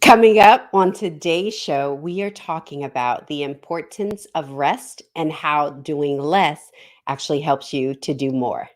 Coming up on today's show, we are talking about the importance of rest and how doing less actually helps you to do more.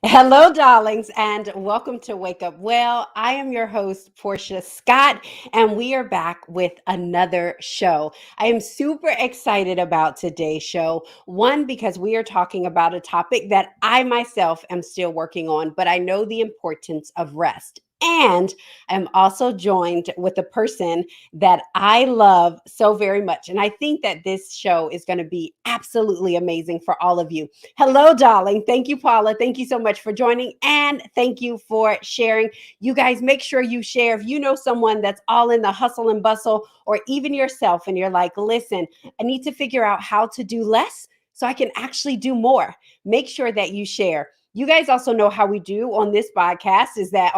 Hello, darlings, and welcome to Wake Up Well. I am your host, Portia Scott, and we are back with another show. I am super excited about today's show. One, because we are talking about a topic that I myself am still working on, but I know the importance of rest. And I'm also joined with a person that I love so very much. And I think that this show is going to be absolutely amazing for all of you. Hello, darling. Thank you, Paula. Thank you so much for joining. And thank you for sharing. You guys, make sure you share. If you know someone that's all in the hustle and bustle, or even yourself, and you're like, listen, I need to figure out how to do less so I can actually do more. Make sure that you share. You guys also know how we do on this broadcast is that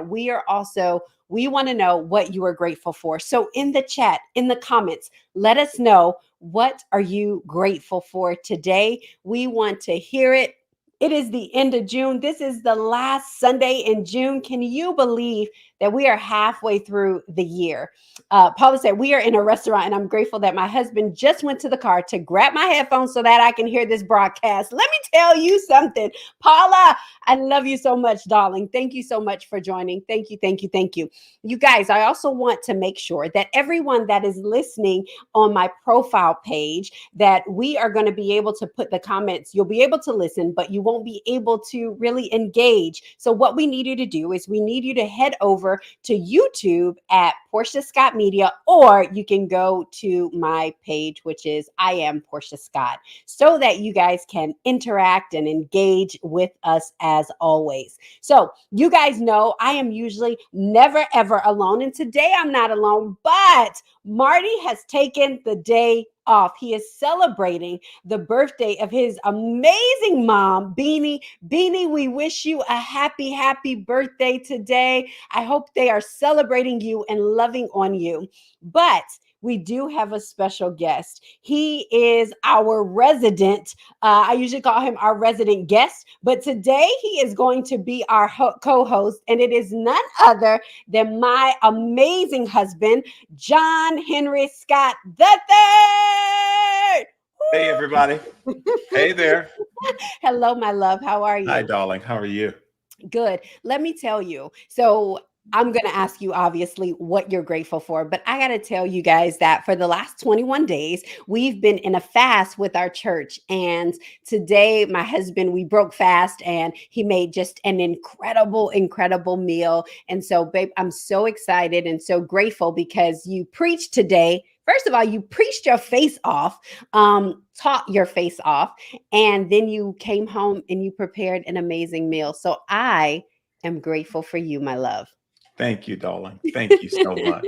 we want to know what you are grateful for. So in the chat, in the comments, let us know, what are you grateful for today? We want to hear it. It is the end of June. This is the last Sunday in June. Can you believe that we are halfway through the year? Paula said, we are in a restaurant and I'm grateful that my husband just went to the car to grab my headphones so that I can hear this broadcast. Let me tell you something. Paula, I love you so much, darling. Thank you so much for joining. Thank you, thank you, thank you. You guys, I also want to make sure that everyone that is listening on my profile page, that we are going to be able to put the comments. You'll be able to listen, but you won't be able to really engage. So what we need you to do is we need you to head over to YouTube at Portia Scott Media, or you can go to my page, which is I Am Portia Scott, so that you guys can interact and engage with us as always. So you guys know I am usually never ever alone, and today I'm not alone, but Marty has taken the day off. He is celebrating the birthday of his amazing mom, Beanie. Beanie, we wish you a happy, happy birthday today. I hope they are celebrating you and loving on you. But we do have a special guest. He is our resident. I usually call him our resident guest, but today he is going to be our co-host, and it is none other than my amazing husband, John Henry Scott III. Hey, everybody. Hey there. Hello, my love. How are you? Hi, darling. How are you? Good. Let me tell you. So I'm going to ask you, obviously, what you're grateful for. But I got to tell you guys that for the last 21 days, we've been in a fast with our church. And today, my husband, we broke fast and he made just an incredible, incredible meal. And so, babe, I'm so excited and so grateful because you preached today. First of all, you preached your face off, taught your face off, and then you came home and you prepared an amazing meal. So I am grateful for you, my love. Thank you, darling. Thank you so much.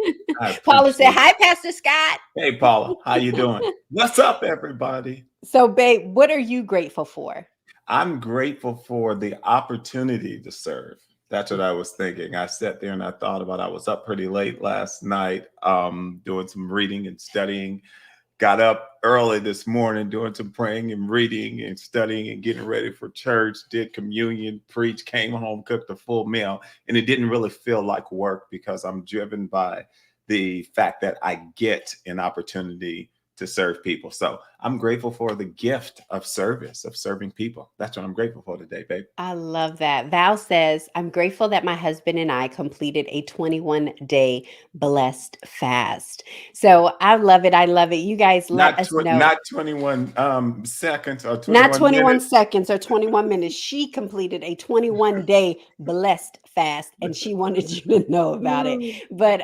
Paula said, hi, Pastor Scott. Hey, Paula. How you doing? What's up, everybody? So, babe, what are you grateful for? I'm grateful for the opportunity to serve. That's what I was thinking. I sat there and I thought about, I was up pretty late last night doing some reading and studying. Got up early this morning doing some praying and reading and studying and getting ready for church, did communion, preached, came home, cooked a full meal. And it didn't really feel like work because I'm driven by the fact that I get an opportunity to serve people. So I'm grateful for the gift of service, of serving people. That's what I'm grateful for today, babe. I love that. Val says, I'm grateful that my husband and I completed a 21-day blessed fast. So I love it. I love it. You guys let us know. Not 21 seconds or 21 Not 21 minutes. seconds or 21 minutes. She completed a 21-day blessed fast, and she wanted you to know about it. Mm. But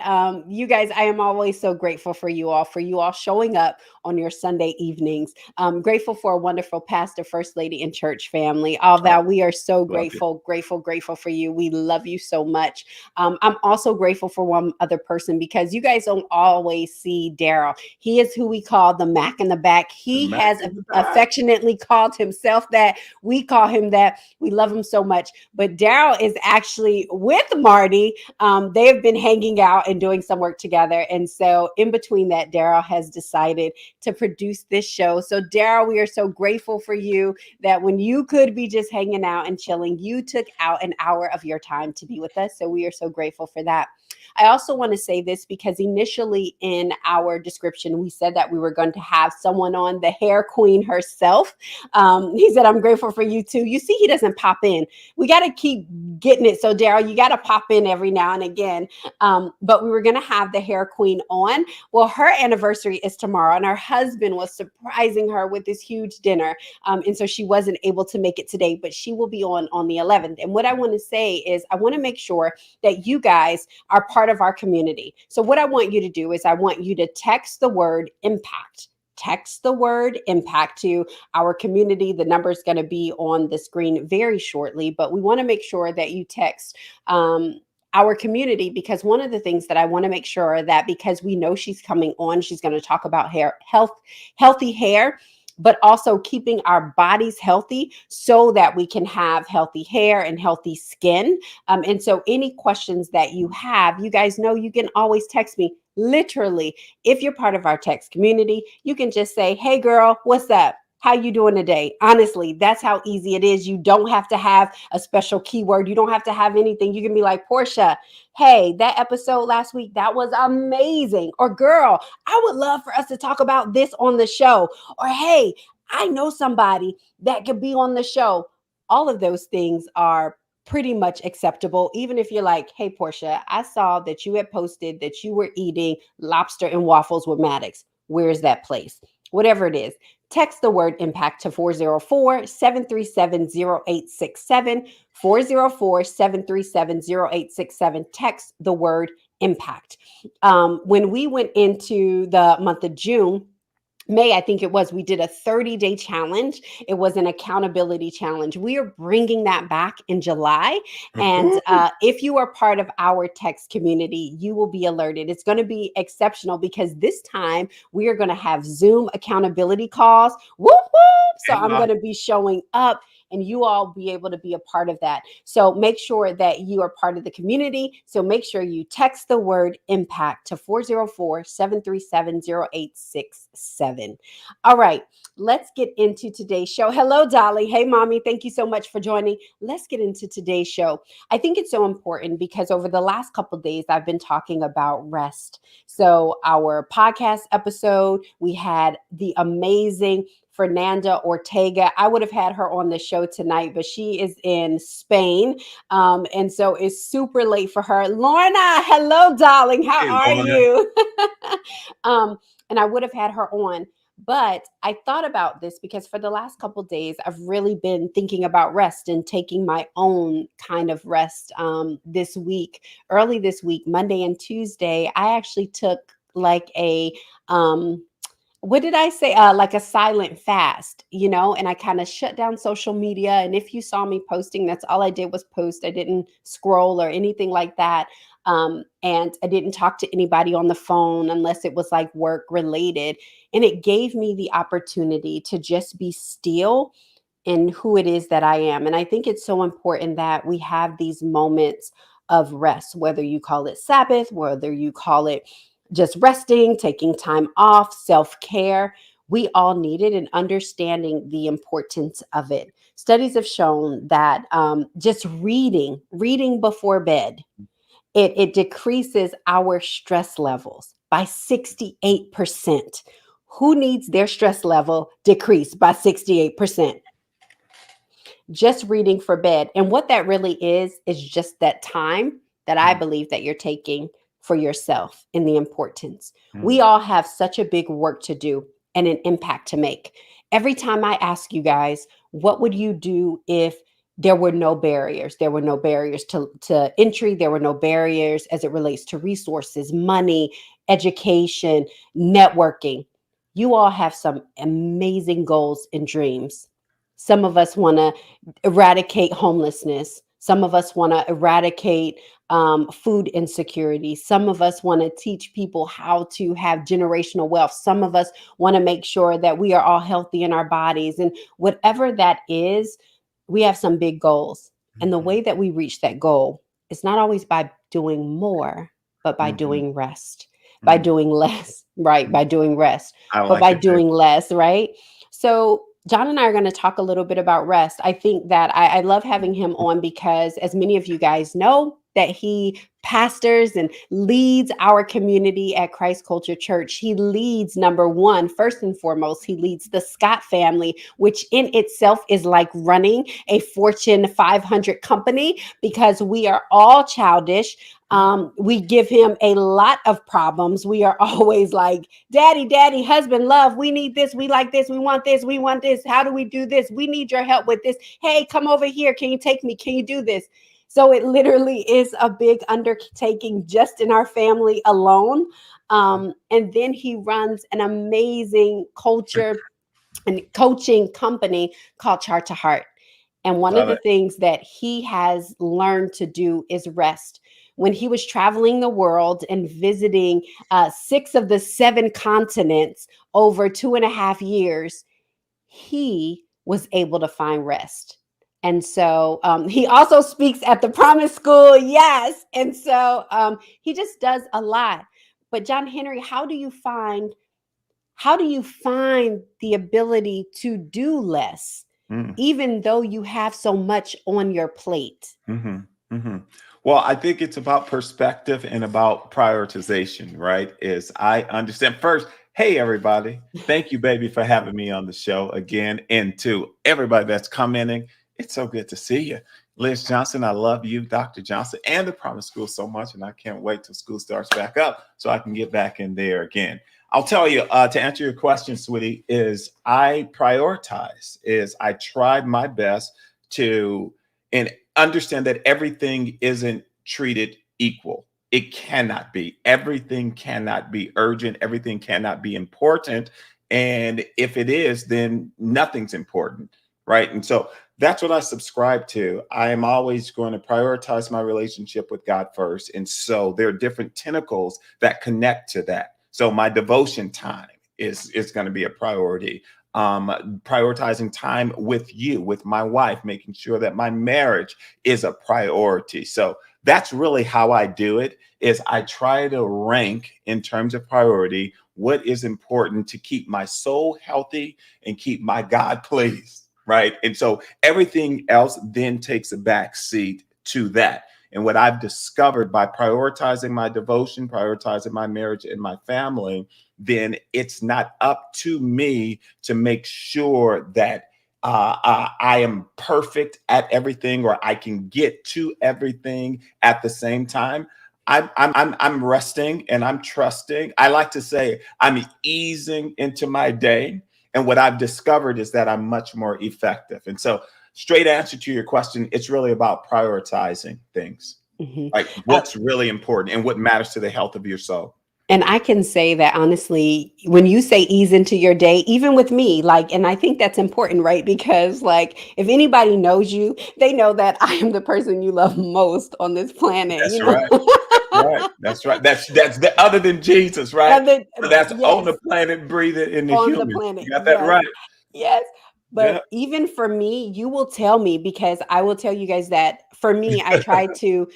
you guys, I am always so grateful for you all showing up on your Sunday evenings. Grateful for a wonderful pastor, first lady, and church family. All Oh, that we are so love you. grateful for you. We love you so much. I'm also grateful for one other person because you guys don't always see Daryl. He is who we call the Mac in the back. The He Mac has in the back. affectionately called himself that. We call him that. We love him so much. But Daryl is actually with Marty. They have been hanging out and doing some work together. And so, in between that, Daryl has decided to produce this show. So, Daryl, we are so grateful for you that when you could be just hanging out and chilling, you took out an hour of your time to be with us. So, we are so grateful for that. I also want to say this because initially in our description, we said that we were going to have someone on, the hair queen herself. He said, I'm grateful for you too. You see, he doesn't pop in. We got to keep getting it. So, Daryl, you got to pop in every now and again. But we were going to have the hair queen on. Well, her anniversary is tomorrow, and her husband was surprising her with this huge dinner. And so she wasn't able to make it today, but she will be on the 11th. And what I want to say is, I want to make sure that you guys are part of our community. So, what I want you to do is, I want you to text the word impact. Text the word impact to our community. The number is going to be on the screen very shortly, but we want to make sure that you text our community, because one of the things that I want to make sure that, because we know she's coming on, she's going to talk about healthy hair, but also keeping our bodies healthy so that we can have healthy hair and healthy skin. And so, any questions that you have, you guys know you can always text me. Literally, if you're part of our text community, you can just say, "Hey, girl, what's up? How you doing today?" Honestly, that's how easy it is. You don't have to have a special keyword. You don't have to have anything. You can be like, "Portia, hey, that episode last week, that was amazing." Or, "Girl, I would love for us to talk about this on the show." Or, "Hey, I know somebody that could be on the show." All of those things are pretty much acceptable. Even if you're like, "Hey, Portia, I saw that you had posted that you were eating lobster and waffles with Maddox. Where's that place?" Whatever it is, text the word impact to 404-737-0867. 404-737-0867. Text the word impact. When we went into the month of June, May, I think it was, we did a 30-day challenge. It was an accountability challenge. We are bringing that back in July. And Woo-hoo. if you are part of our text community, you will be alerted. It's going to be exceptional because this time we are going to have Zoom accountability calls. Whoop, whoop. So I'm Yeah. going to be showing up, and you all be able to be a part of that. So make sure that you are part of the community. So make sure you text the word impact to 404-737-0867. All right, let's get into today's show. Hello, Dolly. Hey, mommy. Thank you so much for joining. Let's get into today's show. I think it's so important because over the last couple of days, I've been talking about rest. So, our podcast episode, we had the amazing Fernanda Ortega. I would have had her on the show tonight, but she is in Spain. And so it's super late for her. Lorna, hello, darling. How Hey, are Lorna. you? And I would have had her on. But I thought about this because for the last couple of days, I've really been thinking about rest and taking my own kind of rest this week. Early this week, Monday and Tuesday, I actually took like a what did I say? Like a silent fast, and I kind of shut down social media. And if you saw me posting, that's all I did was post. I didn't scroll or anything like that. And I didn't talk to anybody on the phone unless it was like work related. And it gave me the opportunity to just be still in who it is that I am. And I think it's so important that we have these moments of rest, whether you call it Sabbath, whether you call it just resting, taking time off, self care. We all need it, and understanding the importance of it. Studies have shown that just reading before bed, it decreases our stress levels by 68%. Who needs their stress level decreased by 68%? Just reading for bed. And what that really is just that time that I believe that you're taking for yourself and the importance. We Mm. all have such a big work to do and an impact to make. Every time I ask you guys, what would you do if there were no barriers. There were no barriers to entry. There were no barriers as it relates to resources, money, education, networking. You all have some amazing goals and dreams. Some of us want to eradicate homelessness. Some of us want to eradicate food insecurity. Some of us want to teach people how to have generational wealth. Some of us want to make sure that we are all healthy in our bodies. And whatever that is, we have some big goals. And the Mhm. way that we reach that goal is not always by doing more, but by Mhm. doing rest, by Mhm. doing less, right? By doing rest, I but like by it, babe. doing less, right? So, John and I are going to talk a little bit about rest. I think that I love having him on because, as many of you guys know, that he pastors and leads our community at Christ Culture Church. He leads, number one, first and foremost, he leads the Scott family, which in itself is like running a Fortune 500 company because we are all childish. We give him a lot of problems. We are always like, daddy, daddy, husband, love, we need this, we like this, we want this, we want this. How do we do this? We need your help with this. Hey, come over here. Can you take me? Can you do this? So it literally is a big undertaking just in our family alone. And then he runs an amazing culture and coaching company called Chart to Heart. And one of Love the it. things that he has learned to do is rest. When he was traveling the world and visiting 6 of the 7 continents over 2.5 years, he was able to find rest. And so he also speaks at the Promise School. Yes. And so he just does a lot. But John Henry, how do you find the ability to do less, Mm. even though you have so much on your plate? Hmm. Hmm. Well, I think it's about perspective and about prioritization, right? Is I understand first, hey, everybody, thank you, baby, for having me on the show again. And to everybody that's commenting, it's so good to see you. Liz Johnson, I love you, Dr. Johnson, and the Promise School so much. And I can't wait till school starts back up so I can get back in there again. I'll tell you to answer your question, sweetie, is I prioritize, is I tried my best to, and understand that everything isn't treated equal. It cannot be. Everything cannot be urgent. Everything cannot be important. And if it is, then nothing's important. Right. And so that's what I subscribe to. I am always going to prioritize my relationship with God first. And so there are different tentacles that connect to that. So my devotion time is going to be a priority. Prioritizing time with you, with my wife, making sure that my marriage is a priority. So that's really how I do it, is I try to rank in terms of priority what is important to keep my soul healthy and keep my God pleased, right? And so everything else then takes a back seat to that. And what I've discovered by prioritizing my devotion, prioritizing my marriage and my family, then it's not up to me to make sure that I am perfect at everything or I can get to everything at the same time. I'm resting and I'm trusting. I like to say I'm easing into my day. And what I've discovered is that I'm much more effective. And so, straight answer to your question, it's really about prioritizing things, Mhm. like what's really important and what matters to the health of your soul. And I can say that honestly, when you say ease into your day, even with me, like, and I think that's important, right? Because, like, if anybody knows you, they know that I am the person you love most on this planet, That's right. That's right. That's right. That's the other than Jesus, right? And then, So that's on yes, the planet breathing in the on the humans. planet. You got that Yes. right. Yes. Yeah. But even for me, you will tell me because I will tell you guys that for me, I try to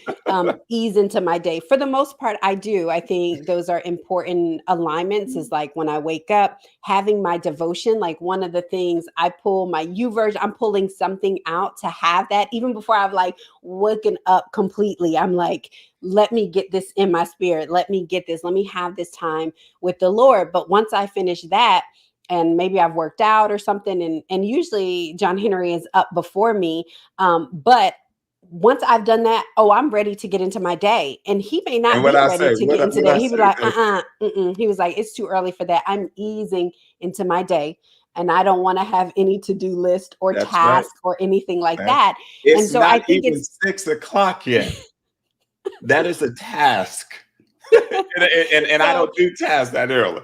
ease into my day. For the most part, I do. I think those are important alignments. Is like when I wake up, having my devotion. Like one of the things I pull my U version, I'm pulling something out to have that. Even before I've like woken up completely, I'm like, let me get this in my spirit. Let me get this. Let me have this time with the Lord. But once I finish that, and maybe I've worked out or something, and usually John Henry is up before me. But once I've done that, oh, I'm ready to get into my day. And he may And not what be I ready say, to get into what that. I He'd be say, like, baby. mm-mm. He was like, it's too early for that. I'm easing into my day. and I don't want to have any to-do list or That's right. task or anything like That that. And it's so I not think even it's 6 o'clock yet. That is a task. And I so don't do tasks that early.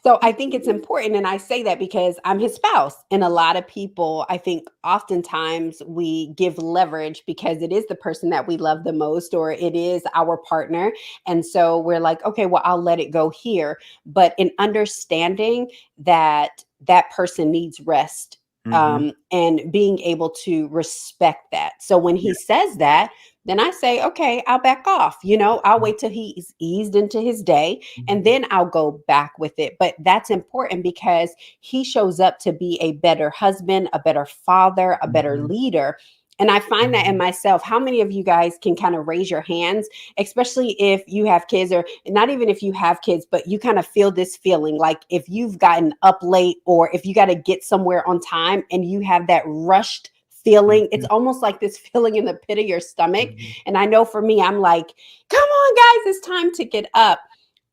So I think it's important. And I say that because I'm his spouse. And a lot of people, I think oftentimes we give leverage because it is the person that we love the most or it is our partner. And so we're like, okay, well, I'll let it go here. But in understanding that that person needs rest, Mhm. and being able to respect that. So when he Yeah. says that, then I say, okay, I'll back off. I'll wait till he's eased into his day and Mhm. then I'll go back with it. But that's important because he shows up to be a better husband, a better father, a better Mhm. leader. And I find that in myself. How many of you guys can kind of raise your hands, especially if you have kids, or not even if you have kids, but you kind of feel this feeling like if you've gotten up late or if you got to get somewhere on time and you have that rushed feeling, it's Mhm. almost like this feeling in the pit of your stomach. Mhm. And I know for me, I'm like, come on, guys, it's time to get up.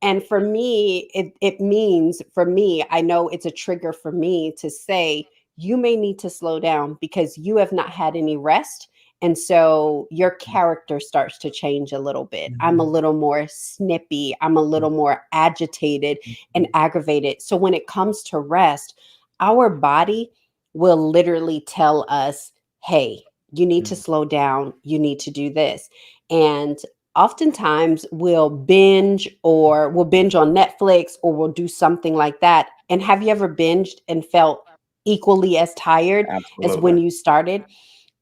And for me, it means for me, I know it's a trigger for me to say, you may need to slow down because you have not had any rest. And so your character starts to change a little bit. I'm a Mhm. little more snippy. I'm a little more agitated and Mhm. aggravated. So when it comes to rest, our body will literally tell us, hey, you need to Mhm. slow down. You need to do this. And oftentimes we'll binge on Netflix or we'll do something like that. And have you ever binged and felt equally as tired as when Absolutely. you started?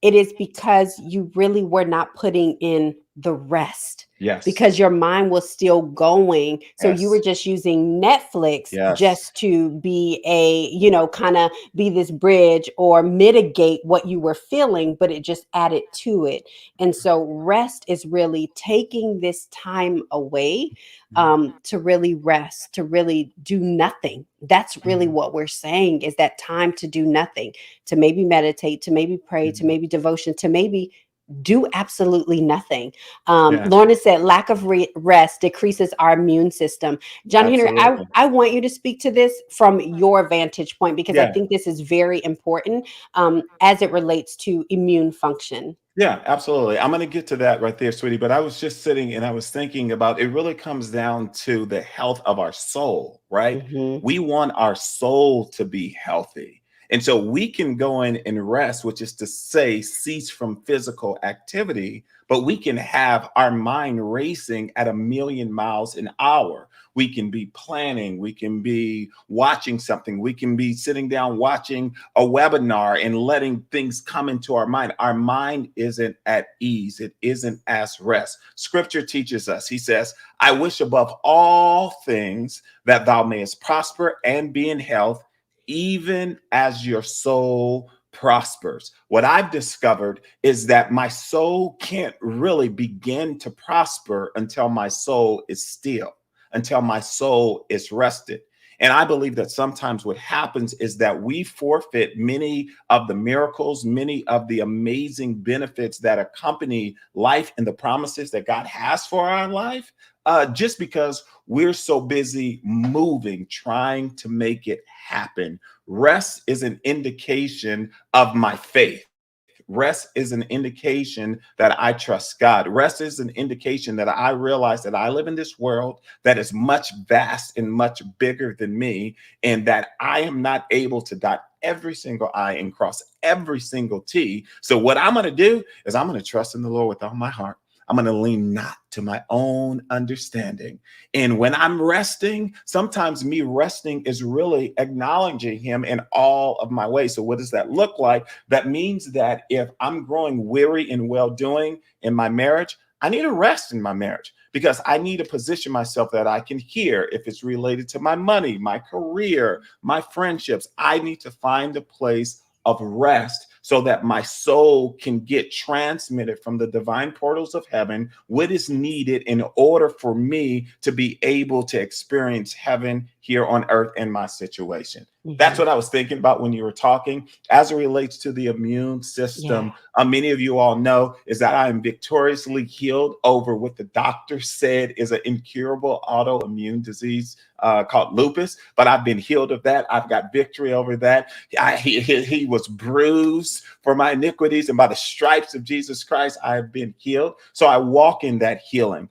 It is because you really were not putting in the rest Yes. because your mind was still going. So you were Yes. just using Netflix Yes. just to be kind of be this bridge or mitigate what you were feeling, but it just added to it. And so rest is really taking this time away, Mhm. to really rest, to really do nothing. That's really Mhm. what we're saying is that time to do nothing, to maybe meditate, to maybe pray, to Mhm. maybe devotion, to maybe do absolutely nothing. Yes. Lorna said, lack of rest decreases our immune system. John Henry, I, Absolutely. I want you to speak to this from your vantage point because I Yeah. think this is very important, as it relates to immune function. Yeah, absolutely. I'm going to get to that right there, sweetie. But I was just sitting and I was thinking about it really comes down to the health of our soul, right? Hmm. We want our soul to be healthy. And so we can go in and rest, which is to say, cease from physical activity, but we can have our mind racing at a million miles an hour. We can be planning, we can be watching something, we can be sitting down watching a webinar and letting things come into our mind. Our mind isn't at ease, it isn't at rest. Scripture teaches us, he says, I wish above all things that thou mayest prosper and be in health, even as your soul prospers. What I've discovered is that my soul can't really begin to prosper until my soul is still, until my soul is rested. And I believe that sometimes what happens is that we forfeit many of the miracles, many of the amazing benefits that accompany life and the promises that God has for our life, just because we're so busy moving, trying to make it happen. Rest is an indication of my faith. Rest is an indication that I trust God. Rest is an indication that I realize that I live in this world that is much vast and much bigger than me, and that I am not able to dot every single I and cross every single T. So, what I'm going to do is I'm going to trust in the Lord with all my heart. I'm going to lean not to my own understanding. And when I'm resting, sometimes me resting is really acknowledging him in all of my ways. So what does that look like? That means that if I'm growing weary in well doing in my marriage, I need a rest in my marriage because I need to position myself that I can hear if it's related to my money, my career, my friendships. I need to find a place of rest so that my soul can get transmitted from the divine portals of heaven what is needed in order for me to be able to experience heaven here on earth in my situation. That's Hmm. what I was thinking about when you were talking. As it relates to the immune Yeah. system, many of you all know is that I am victoriously healed over what the doctor said is an incurable autoimmune disease called lupus. But I've been healed of that. I've got victory over that. He was bruised for my iniquities, and by the stripes of Jesus Christ, I have been healed. So I walk in that healing.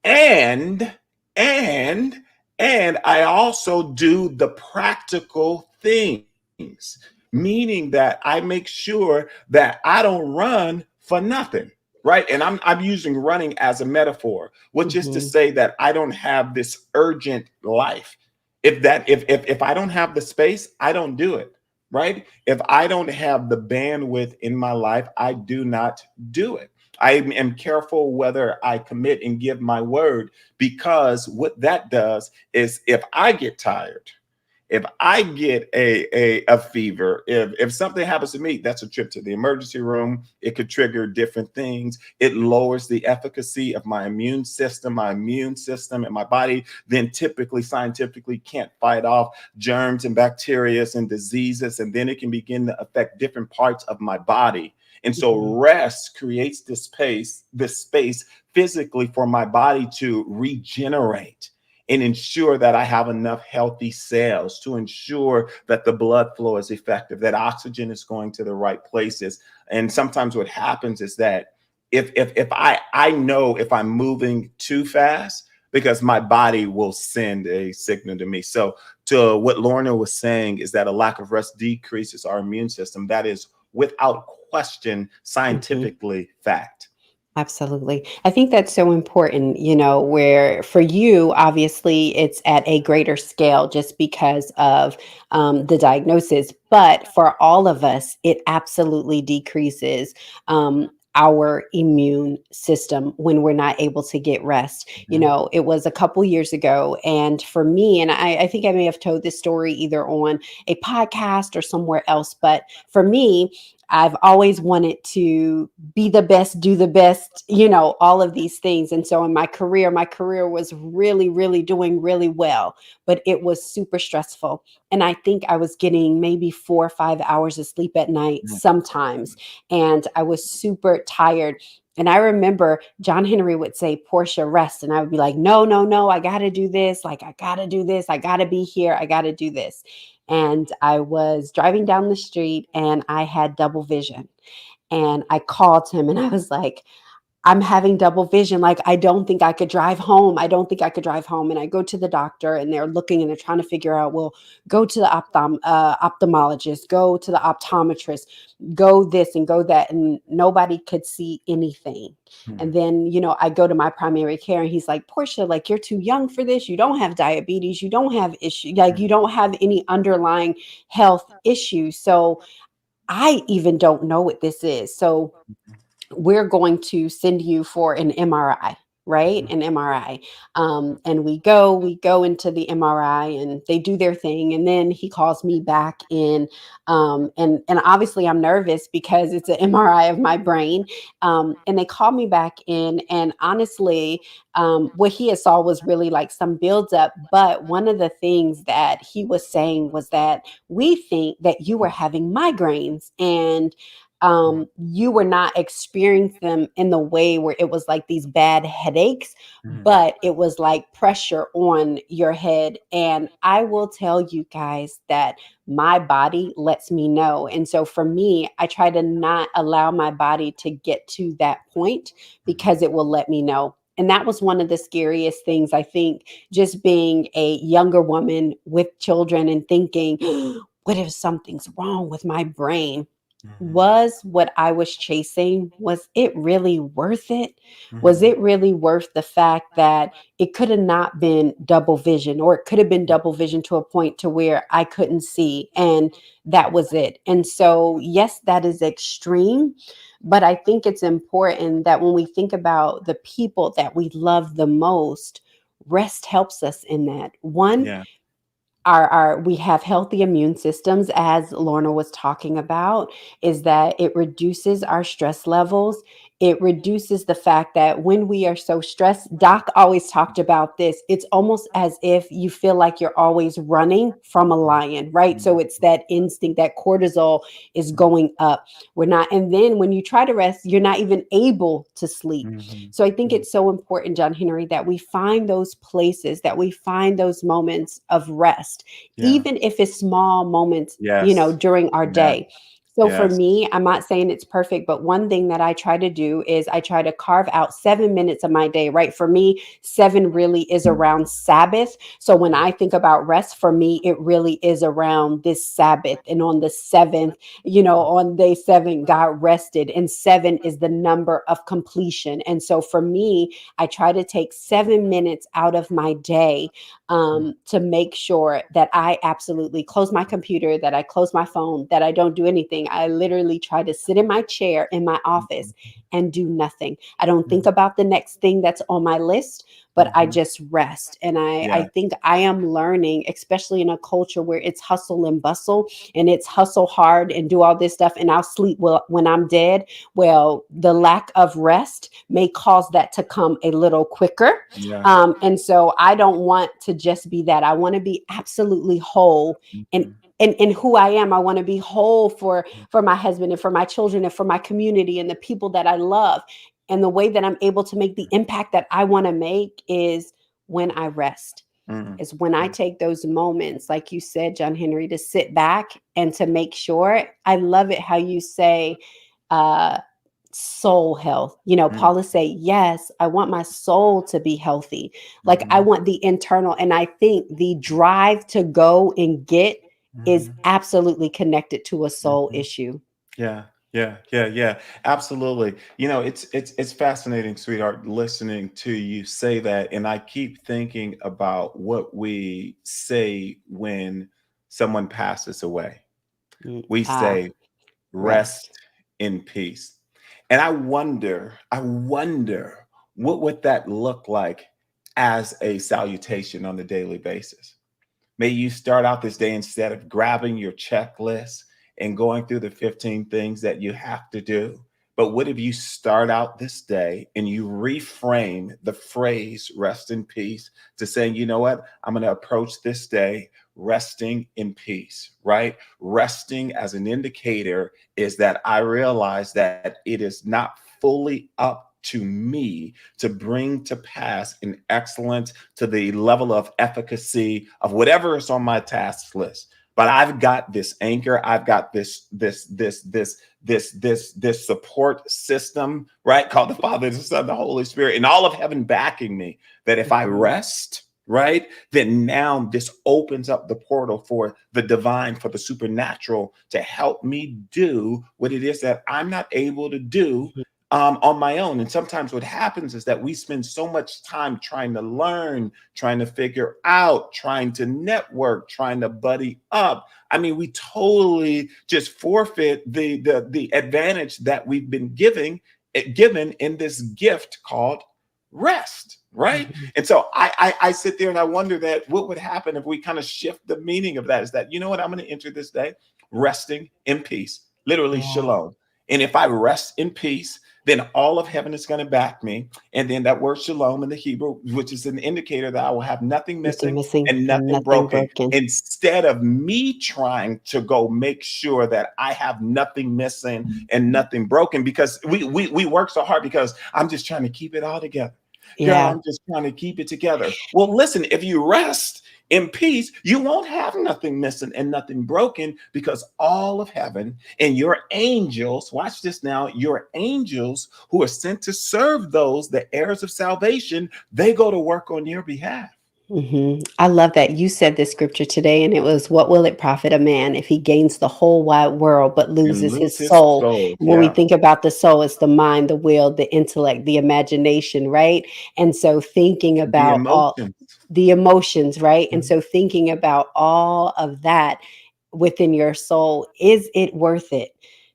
And and and I also do the practical things, meaning that I make sure that I don't run for nothing, right? And I'm using running as a metaphor, which is to Hmm. say that I don't have this urgent life. If I don't have the space, I don't do it, right? If I don't have the bandwidth in my life, I do not do it. I am careful whether I commit and give my word, because what that does is if I get tired, if I get a fever, if something happens to me, that's a trip to the emergency room. It could trigger different things. It lowers the efficacy of my immune system. My immune system and my body then typically scientifically can't fight off germs and bacteria and diseases, and then it can begin to affect different parts of my body. And so Hmm. rest creates this space physically for my body to regenerate and ensure that I have enough healthy cells, to ensure that the blood flow is effective, that oxygen is going to the right places. And sometimes what happens is that if I know if I'm moving too fast, because my body will send a signal to me. So to what Lorna was saying is that a lack of rest decreases our immune system. That is without question Hmm. scientifically fact. Absolutely. I think that's so important, where for you, obviously, it's at a greater scale just because of the diagnosis. But for all of us, it absolutely decreases our immune system when we're not able to get rest. Mhm. It was a couple years ago. And for me, and I think I may have told this story either on a podcast or somewhere else, but for me, I've always wanted to be the best, do the best, all of these things. And so in my career was really, really doing really well, but it was super stressful. And I think I was getting maybe 4 or 5 hours of sleep at night sometimes. And I was super tired. And I remember John Henry would say, Portia, rest. And I would be like, no, no, no, I got to do this. Like, I got to do this. I got to be here. I got to do this. And I was driving down the street and I had double vision. And I called him and I was like, I'm having double vision. Like, I don't think I could drive home. I don't think I could drive home. And I go to the doctor and they're looking and they're trying to figure out, well, go to the ophthalmologist, go to the optometrist, go this and go that. And nobody could see anything. And then, I go to my primary care and he's like, Portia, like, you're too young for this. You don't have diabetes. You don't have issue. Like, you don't have any underlying health issues. So I even don't know what this is. So we're going to send you for an MRI, right? An MRI. And we go into the MRI and they do their thing. And then he calls me back in. And obviously I'm nervous because it's an MRI of my brain. And they call me back in. And honestly, what he had saw was really like some buildup. But one of the things that he was saying was that we think that you were having migraines and you were not experiencing them in the way where it was like these bad headaches, but it was like pressure on your head. And I will tell you guys that my body lets me know. And so for me, I try to not allow my body to get to that point because it will let me know. And that was one of the scariest things, I think, just being a younger woman with children and thinking, what if something's wrong with my brain? Was what I was chasing, was it really worth it? Was it really worth the fact that it could have not been double vision, or it could have been double vision to a point to where I couldn't see and that was it? And so, yes, that is extreme, but I think it's important that when we think about the people that we love the most, rest helps us in that. One, Yeah. our we have healthy immune systems, as Lorna was talking about, is that it reduces our stress levels. it reduces the fact that when we are so stressed, Doc always talked about this. It's almost as if you feel like you're always running from a lion, right? So it's that instinct, that cortisol is going up. We're not, and then when you try to rest, you're not even able to sleep. Mhm. So I think Mhm. it's so important, John Henry, that we find those places, that we find those moments of rest, Yeah. even if it's small moments, Yes. during our Yes. day. So for Yes. me, I'm not saying it's perfect, but one thing that I try to do is I try to carve out 7 minutes of my day, right? For me, seven really is around Sabbath. So when I think about rest, for me, it really is around this Sabbath. And on the seventh, on day seven, God rested, and seven is the number of completion. And so for me, I try to take 7 minutes out of my day to make sure that I absolutely close my computer, that I close my phone, that I don't do anything. I literally try to sit in my chair in my office and do nothing. I don't think about the next thing that's on my list, but I Mhm. just rest. And I Yeah. think I am learning, especially in a culture where it's hustle and bustle and it's hustle hard and do all this stuff, and I'll sleep when I'm dead. Well, the lack of rest may cause that to come a little quicker. Yeah. And so I don't want to just be that. I want to be absolutely whole and Mhm. and who I am. I want to be whole for my husband and for my children and for my community and the people that I love. And the way that I'm able to make the impact that I want to make is when I rest. Mhm. Is when I take those moments, like you said, John Henry, to sit back and to make sure. I love it how you say, uh, soul health. Mhm. Paula say, yes, I want my soul to be healthy. Like I Mhm. want the internal, and I think the drive to go and get is Mhm. absolutely connected to a soul Mhm. issue. Yeah, yeah, yeah, yeah. Absolutely. It's fascinating, sweetheart, listening to you say that, and I keep thinking about what we say when someone passes away. We Ah, say, "Rest rest. in peace," and I wonder, what would that look like as a salutation on a daily basis? May you start out this day, instead of grabbing your checklist and going through the 15 things that you have to do. But what if you start out this day and you reframe the phrase rest in peace to saying, you know what? I'm going to approach this day resting in peace, right? Resting as an indicator is that I realize that it is not fully up to me to bring to pass an excellence to the level of efficacy of whatever is on my task list. But I've got this anchor, I've got this support system, right? Called the Father, the Son, the Holy Spirit, and all of heaven backing me. That if I Mhm. rest, right, then now this opens up the portal for the divine, for the supernatural to help me do what it is that I'm not able to do on my own. And sometimes what happens is that we spend so much time trying to learn, trying to figure out, trying to network, trying to buddy up. I mean, we totally just forfeit the advantage that we've been given in this gift called rest, right? Mhm. And so I sit there and I wonder that what would happen if we kind of shift the meaning of that? Is that, you know what, I'm going to enter this day resting in peace, literally Yeah. shalom. And if I rest in peace, then all of heaven is going to back me. And then that word shalom in the Hebrew, which is an indicator that I will have nothing Nothing missing missing and and nothing nothing broken. broken. Instead of me trying to go make sure that I have nothing missing and nothing broken, because we work so hard because I'm just trying to keep it all together. Girl, Yeah. I'm just trying to keep it together. Well, listen, if you rest in peace, you won't have nothing missing and nothing broken, because all of heaven and your angels, watch this now, your angels who are sent to serve those, the heirs of salvation, they go to work on your behalf I love that you said this scripture today, and it was, "What will it profit a man if he gains the whole wide world but and loses lose his his soul?" soul. And when we Yeah. think about the soul, it's the mind, the will, the intellect, the imagination, right? And so thinking The about all emotions. the emotions, right? And Mhm, so thinking about all of that within your soul, is it worth it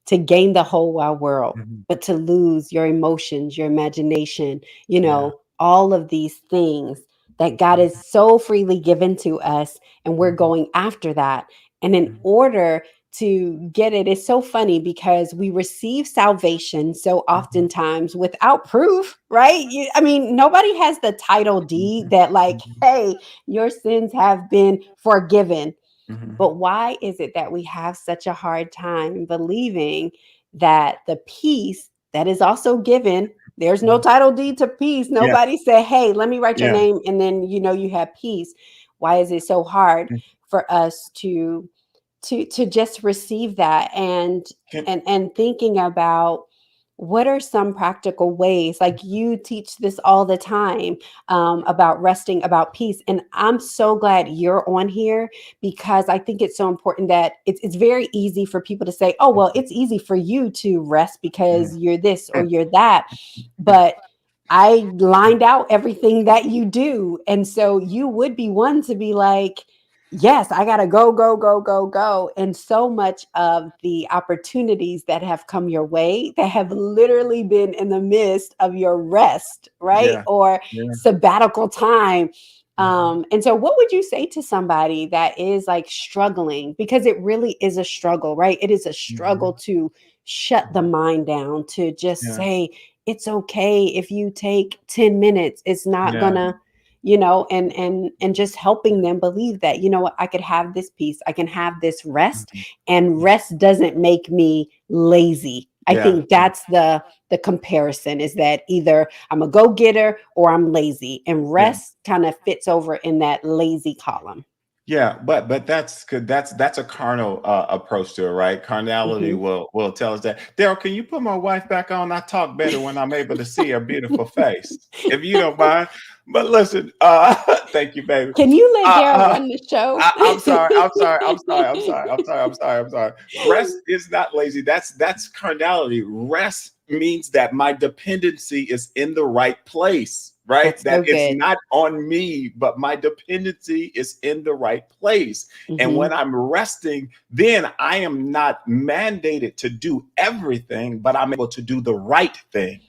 to gain the whole wide world, mhm. but to lose your emotions, your imagination, Yeah. all of these things that God is so freely given to us, and we're Mhm, going after that. And in mhm, order get it. It's so funny because we receive salvation so Mhm. oftentimes without proof, right? I mean, nobody has the title deed Mhm. that, like, Mhm. hey, your sins have been forgiven. Mhm. But why is it that we have such a hard time believing that the peace that is also given, there's no title deed to peace. Yeah, Nobody said, hey, let me write your yeah. name and then you have peace. Why is it so hard Mm. for us to just receive that Can, and thinking about what are some practical ways, like you teach this all the time, about resting, about peace, and I'm so glad you're on here because I think it's so important that it's very easy for people to say, oh well, it's easy for you to rest mm, because you're this or mm, you're that, mm, but I lined out everything that you do. And so you would be one to be like, yes, I got to go, go, go, go, go. And so much of the opportunities that have come your way that have literally been in the midst of your rest, right? yeah, Or yeah. sabbatical time. Mhm. And so, what would you say to somebody that is like struggling? Because it really is a struggle, right? It is a struggle Mhm. to shut the mind down, to just Yeah, say, it's okay if you take 10 minutes. It's not yeah. gonna, and just helping them believe that, you know what, I could have this peace, I can have this rest, Mhm. and rest doesn't make me lazy. I Yeah, think that's the comparison, is that either I'm a go-getter or I'm lazy, and yeah. rest kind of fits over in that lazy column. Yeah, but that's good. That's a carnal approach to it, right? Carnality Hmm. will tell us that. Daryl, can you put my wife back on? I talk better when I'm able to see her beautiful face, if you don't mind. But listen, thank you, baby. Can you let Uh, Daryl uh, run the show? I'm sorry. I'm sorry. I'm sorry. I'm sorry. I'm sorry. I'm sorry. I'm sorry. Rest is not lazy. That's carnality. Rest means that my dependency is in the right place, right? That's That so it's good. not on me, but my dependency is in the right place. And Hmm. when I'm resting, then I am not mandated to do everything, but I'm able to do the right thing.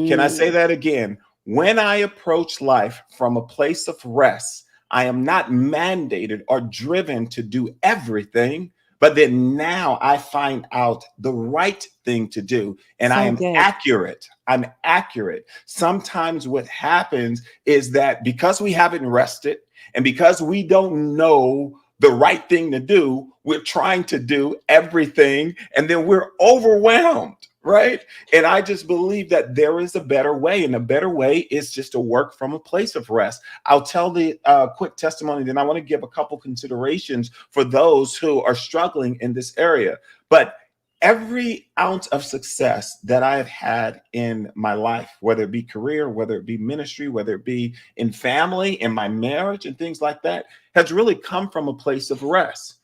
Can I say Mm, that again? When I approach life from a place of rest, I am not mandated or driven to do everything, but then now I find out the right thing to do and I so am good. accurate. I'm accurate. Sometimes what happens is that because we haven't rested and because we don't know the right thing to do, we're trying to do everything and then we're overwhelmed, right? And I just believe that there is a better way, and a better way is just to work from a place of rest. I'll tell the quick testimony, then I want to give a couple considerations for those who are struggling in this area. But every ounce of success that I have had in my life, whether it be career, whether it be ministry, whether it be in family, in my marriage, and things like that, has really come from a place of rest.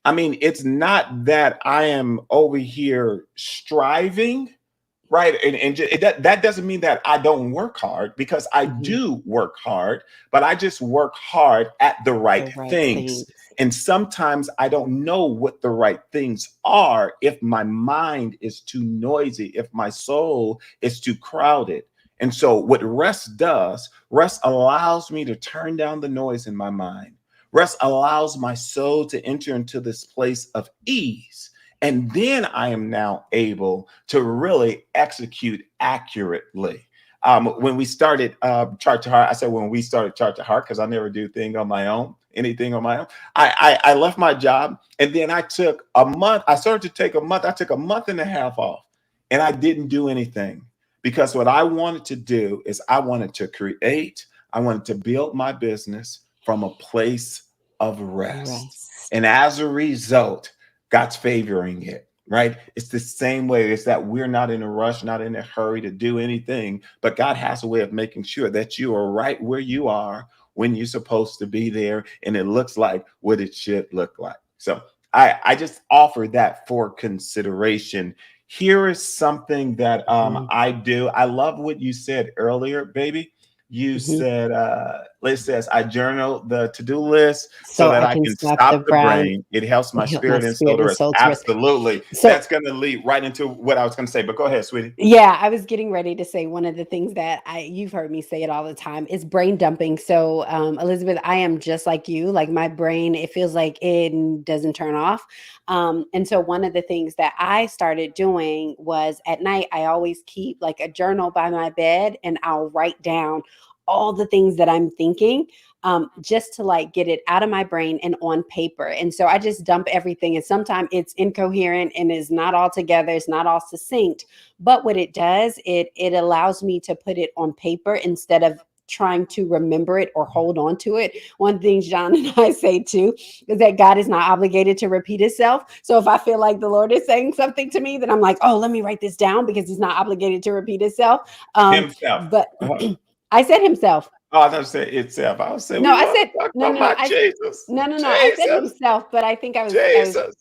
I mean, it's not that I am over here striving, right? That doesn't mean that I don't work hard, because I Hmm. do work hard, but I just work hard at the The right right things. things. And sometimes I don't know what the right things are if my mind is too noisy, if my soul is too crowded. And so, what rest does, rest allows me to turn down the noise in my mind. Rest allows my soul to enter into this place of ease. And then I am now able to really execute accurately. When we started Chart to Heart, I said when we started Chart to Heart, because I never do anything on my own. I left my job and then I took a month. I started to take a month. I took a month and a half off and I didn't do anything because what I wanted to do is I wanted to create, I wanted to build my business from a place of rest. Rest. And as a result, God's favoring it, right? It's the same way. It's that we're not in a rush, not in a hurry to do anything, but God has a way of making sure that you are right where you are when you're supposed to be there, and it looks like what it should look like. So I just offer that for consideration. Here is something that Hmm. I do. I love what you said earlier, baby. You Hmm. said, It says, I journal the to-do list so So that I I can can stop the stop the brain, brain. It helps my my spirit and soul spirit to and rest. soul to rest. Absolutely. So That's going to lead right into what I was going to say. But go ahead, sweetie. yeah, I was getting ready to say one of the things that you've heard me say it all the time is brain dumping. So, Elizabeth, I am just like you. Like my brain, it feels like it doesn't turn off. And so one of the things that I started doing was at night, I always keep like a journal by my bed and I'll write down all the things that I'm thinking, just to like get it out of my brain and on paper. And so I just dump everything. And sometimes it's incoherent and is not all together, it's not all succinct. But what it does, it allows me to put it on paper instead of trying to remember it or hold on to it. One thing John and I say too is that God is not obligated to repeat himself. So if I feel like the Lord is saying something to me, then I'm like, oh, let me write this down because he's not obligated to repeat himself. Himself. But Uh-huh. I said himself. Oh, I never said itself. I would say, No, we I want said to talk no, about no, no. my Jesus. No, no, no. I said Jesus. himself, but I think I was Jesus.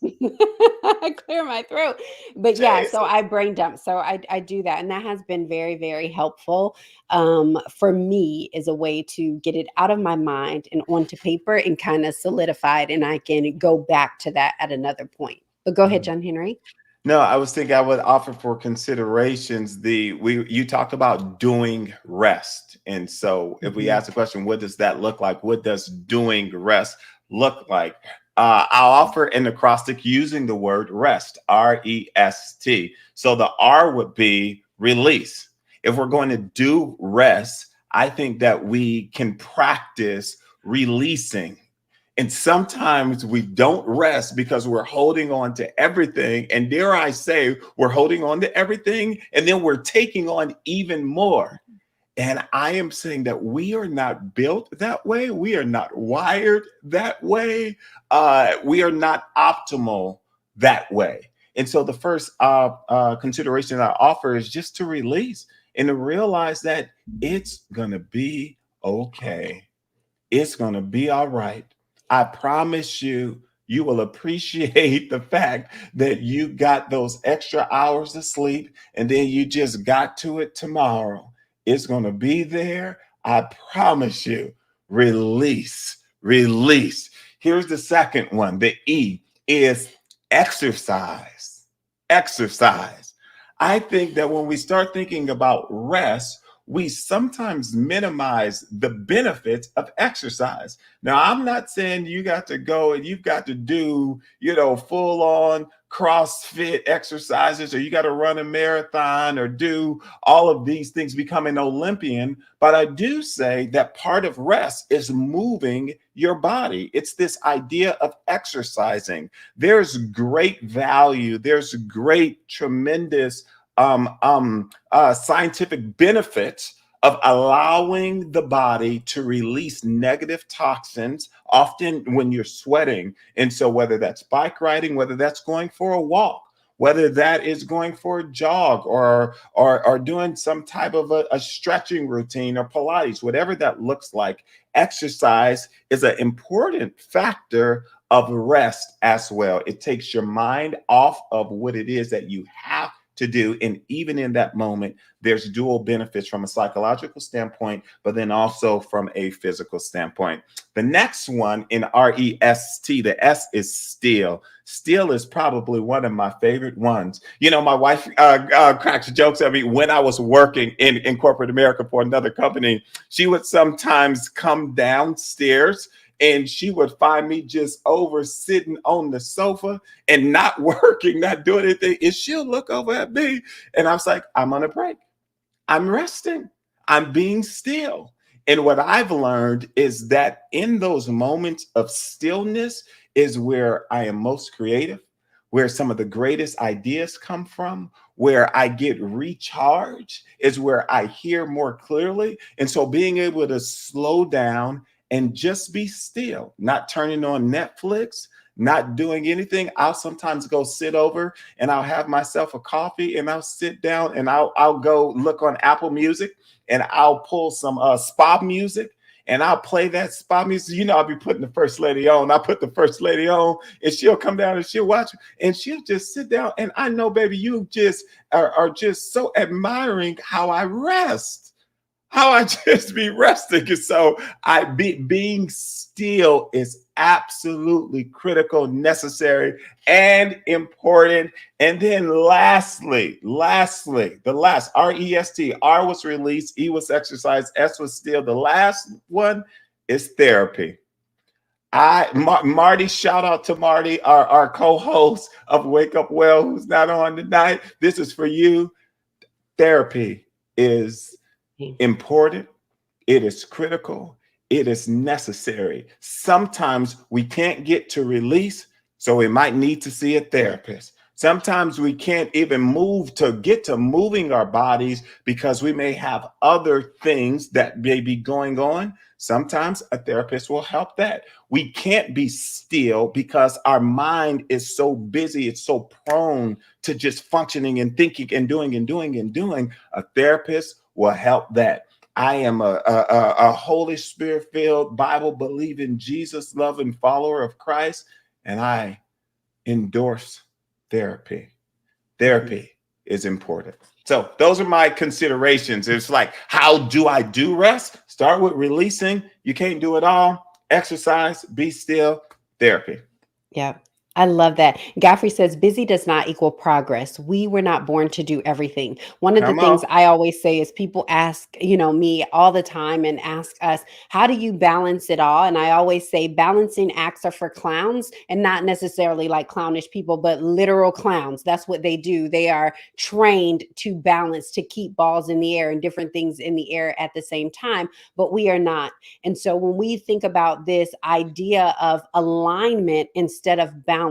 I clear my throat. But yeah, so Jesus. I brain dump. So I do that, and that has been very, very helpful for me as a way to get it out of my mind and onto paper and kind of solidified, and I can go back to that at another point. But go ahead, John Henry. No, I was thinking I would offer for considerations you talked about doing rest. And so if we Mhm. ask the question, what does that look like? What does doing rest look like? I'll offer an acrostic using the word rest, REST. So the R would be release. If we're going to do rest, I think that we can practice releasing. And sometimes we don't rest because we're holding on to everything. And dare I say, we're holding on to everything and then we're taking on even more. And I am saying that we are not built that way. We are not wired that way. We are not optimal that way. And so the first consideration I offer is just to release and to realize that it's going to be okay. It's going to be all right. I promise you, you will appreciate the fact that you got those extra hours of sleep and then you just got to it tomorrow. It's going to be there. I promise you. Release, release. Here's the second one. The E is exercise. Exercise. I think that when we start thinking about rest, we sometimes minimize the benefits of exercise. Now, I'm not saying you got to go and you've got to do, full on CrossFit exercises or you got to run a marathon or do all of these things, become an Olympian. But I do say that part of rest is moving your body. It's this idea of exercising. There's great value, there's great, tremendous scientific benefits of allowing the body to release negative toxins, often when you're sweating. And so, whether that's bike riding, whether that's going for a walk, whether that is going for a jog or doing some type of a stretching routine or Pilates, whatever that looks like, exercise is an important factor of rest as well. It takes your mind off of what it is that you have to do. And even in that moment, there's dual benefits from a psychological standpoint, but then also from a physical standpoint. The next one in REST, the S is still. Still is probably one of my favorite ones. My wife cracks jokes at me when I was working in corporate America for another company. She would sometimes come downstairs and she would find me just over sitting on the sofa and not working, not doing anything. And she'll look over at me and I was like, I'm on a break. I'm resting. I'm being still. And what I've learned is that in those moments of stillness is where I am most creative, where some of the greatest ideas come from, where I get recharged, is where I hear more clearly. And so being able to slow down and just be still, not turning on Netflix, not doing anything. I'll sometimes go sit over and I'll have myself a coffee and I'll sit down and I'll go look on Apple Music and I'll pull some spa music and I'll play that spa music. I'll be putting the first lady on. I put the first lady on and she'll come down and she'll watch and she'll just sit down. And I know, baby, you just are just so admiring how I rest. how I just be resting. And so being still is absolutely critical, necessary, and important. And then lastly, the last R-E-S-T, R was release, E was exercise, S was still. The last one is therapy. Marty, shout out to Marty, our co-host of Wake Up Well, who's not on tonight. This is for you. Therapy is important. It is critical. It is necessary. Sometimes we can't get to release, so we might need to see a therapist. Sometimes we can't even move to get to moving our bodies because we may have other things that may be going on. Sometimes a therapist will help that. We can't be still because our mind is so busy. It's so prone to just functioning and thinking and doing and doing and doing. A therapist will help that. I am a Holy Spirit filled, Bible believing, Jesus loving follower of Christ, and I endorse therapy. Therapy is important. So those are my considerations. It's like, how do I do rest? Start with releasing. You can't do it all. Exercise, be still, therapy. Yeah. I love that. Godfrey says, busy does not equal progress. We were not born to do everything. One of the Come things on. I always say is people ask, me all the time and ask us, how do you balance it all? And I always say balancing acts are for clowns, and not necessarily like clownish people, but literal clowns. That's what they do. They are trained to balance, to keep balls in the air and different things in the air at the same time, but we are not. And so when we think about this idea of alignment instead of balance,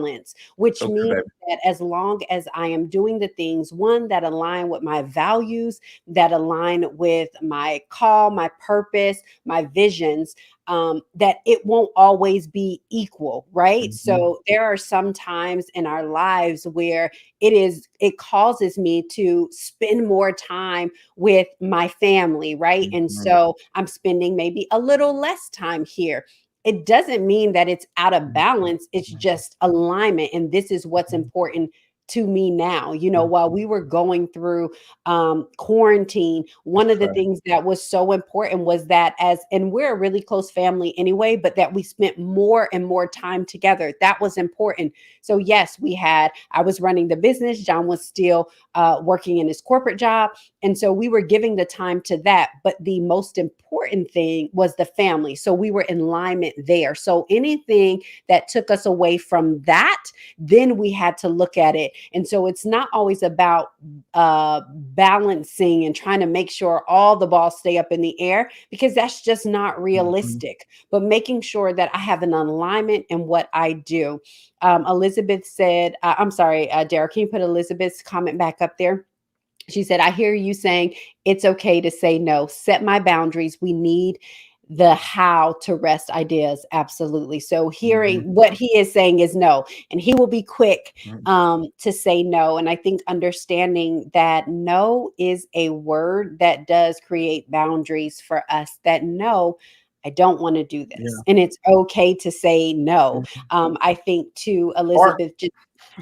which So good, means baby. that as long as I am doing the things, one, that align with my values, that align with my call, my purpose, my visions, that it won't always be equal, right? Mhm, So there are some times in our lives where it causes me to spend more time with my family, right? And mhm, so I'm spending maybe a little less time here. It doesn't mean that it's out of mhm, balance. It's just alignment. And this is what's mhm, important to me now. While mhm. we were going through quarantine, one That's of the right. things that was so important was that and we're a really close family anyway, but that we spent more and more time together. That was important. So yes, I was running the business. John was still working in his corporate job. And so we were giving the time to that. But the most important thing was the family. So we were in alignment there. So anything that took us away from that, then we had to look at it. And so it's not always about balancing and trying to make sure all the balls stay up in the air, because that's just not Mhm. realistic. But making sure that I have an alignment in what I do. Elizabeth said, I'm sorry, Derek, can you put Elizabeth's comment back up there? She said, I hear you saying it's okay to say no. Set my boundaries. We need the how to rest ideas. Absolutely. So hearing Mhm, what he is saying is no, and he will be quick mhm. to say no. And I think understanding that no is a word that does create boundaries for us, that no, I don't want to do this. Yeah. And it's okay to say no. Mhm. I think to Or Elizabeth, just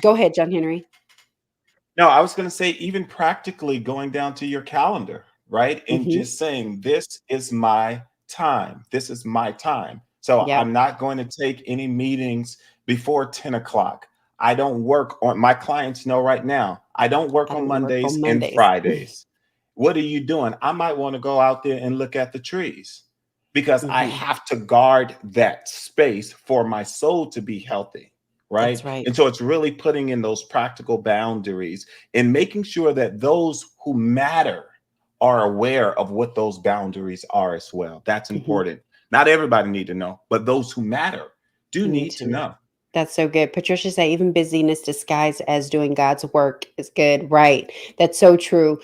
go ahead, John Henry. no, I was going to say, even practically going down to your calendar, right? And Hmm. just saying, this is my time. This is my time. So Yep. I'm not going to take any meetings before 10 o'clock. I don't work on, my clients know right now, I don't work I on don't work Mondays on and Mondays. Fridays. What are you doing? I might want to go out there and look at the trees because I Hmm. have to guard that space for my soul to be healthy. That's Right. right. And so it's really putting in those practical boundaries and making sure that those who matter are aware of what those boundaries are as well. That's Hmm. important. Not everybody need to know, but those who matter do Need need to to know. know. That's so good. Patricia said, even busyness disguised as doing God's work is good. Right. That's so true.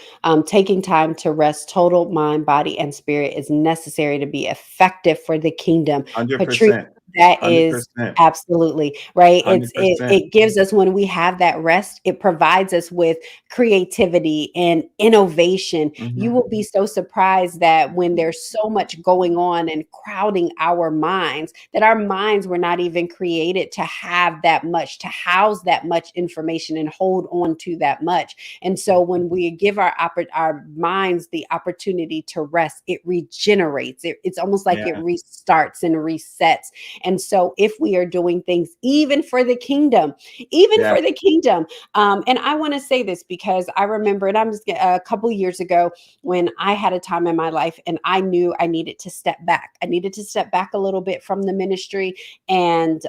Taking time to rest, total mind, body, and spirit is necessary to be effective for the kingdom. Patricia, 100%. That is 100%. absolutely right. $100%. It gives us, when we have that rest, it provides us with creativity and innovation. You Mhm. will be so surprised that when there's so much going on and crowding our minds, that our minds were not even created to have that much, to house that much information and hold on to that much. And so when we give our minds the opportunity to rest, it regenerates. It's almost like it Yeah. restarts and resets. And so if we are doing things even for the kingdom, even Yeah. for the kingdom, and I want to say this because I remember it. A couple years ago when I had a time in my life and I knew I needed to step back. I needed to step back a little bit from the ministry and